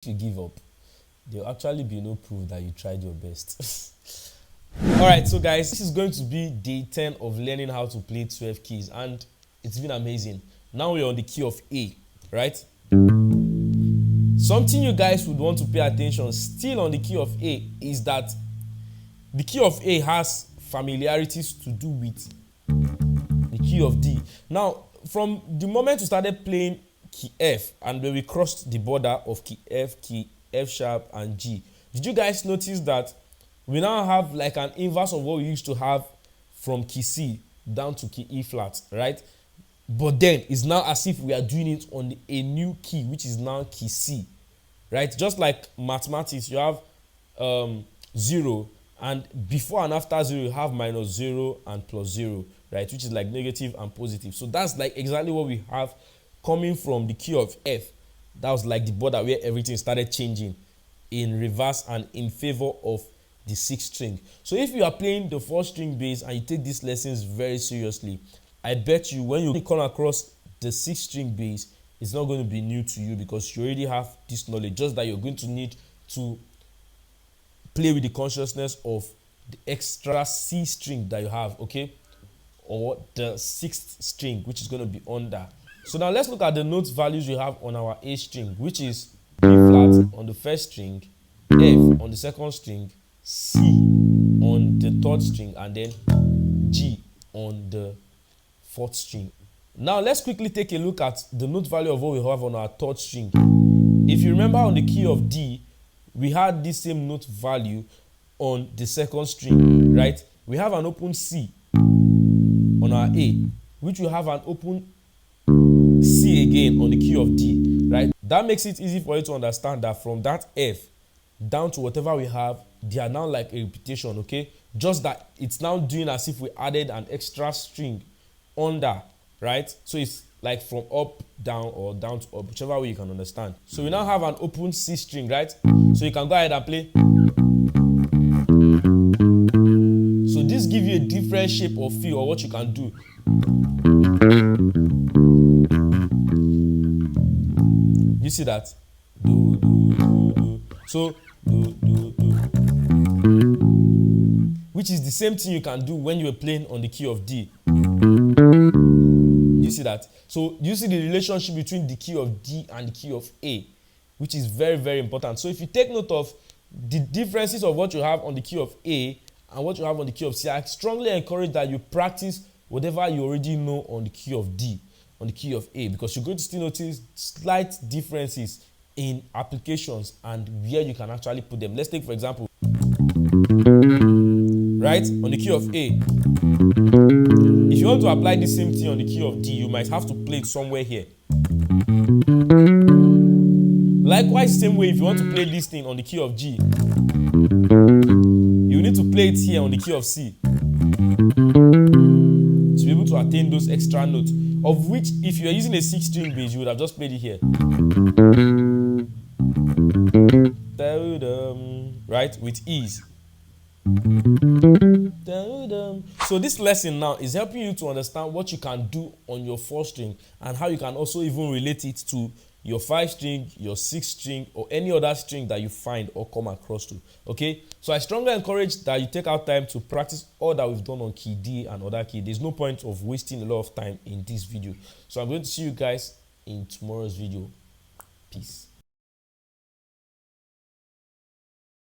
If you give up, there will actually be no proof that you tried your best. Alright, so guys, this is going to be day 10 of learning how to play 12 keys, and it's been amazing. Now we're on the key of A, right? Something you guys would want to pay attention still on the key of A is that the key of A has familiarities to do with the key of D. Now, from the moment we started playing key F and when we crossed the border of key F sharp and G, did you guys notice that we now have like an inverse of what we used to have from key C down to key E flat, right? But then it's now as if we are doing it on a new key, which is now key C, right? Just like mathematics, you have 0, and before and after 0 you have -0 and +0, right? Which is like negative and positive. So that's like exactly what we have coming from the key of F. That was like the border where everything started changing in reverse and in favor of the 6th string. So if you are playing the 4th string bass and you take these lessons very seriously, I bet you when you come across the 6th string bass, it's not going to be new to you because you already have this knowledge, just that you're going to need to play with the consciousness of the extra C string that you have, okay? Or the 6th string, which is going to be under. So now let's look at the note values we have on our A string, which is B flat on the 1st string, F on the 2nd string, C on the 3rd string, and then G on the 4th string. Now let's quickly take a look at the note value of what we have on our 3rd string. If you remember on the key of D, we had this same note value on the 2nd string, right? We have an open C on our A, which will have an open C again on the key of D, right? That makes it easy for you to understand that from that F down to whatever we have, they are now like a repetition, okay? Just that it's now doing as if we added an extra string under, right? So it's like from up, down, or down to up, whichever way you can understand. So we now have an open C string, right? So you can go ahead and play. So this gives you a different shape or feel or what you can do. You see that? Do, do, do, do. So, do, do, do. Which is the same thing you can do when you're playing on the key of D. You see that? So you see the relationship between the key of D and the key of A, which is very, very important. So if you take note of the differences of what you have on the key of A and what you have on the key of C, I strongly encourage that you practice whatever you already know on the key of D, on the key of A, because you're going to still notice slight differences in applications and where you can actually put them. Let's take, for example, right, on the key of A. If you want to apply the same thing on the key of D, you might have to play it somewhere here. Likewise, same way, if you want to play this thing on the key of G, you need to play it here on the key of C to be able to attain those extra notes, of which if you are using a 6th string bass, you would have just played it here. Right, with ease. So this lesson now is helping you to understand what you can do on your 4th string and how you can also even relate it to your 5th string, your 6th string, or any other string that you find or come across to. Okay, so I strongly encourage that you take out time to practice all that we've done on key D and other key. There's no point of wasting a lot of time in this video. So I'm going to see you guys in tomorrow's video. Peace.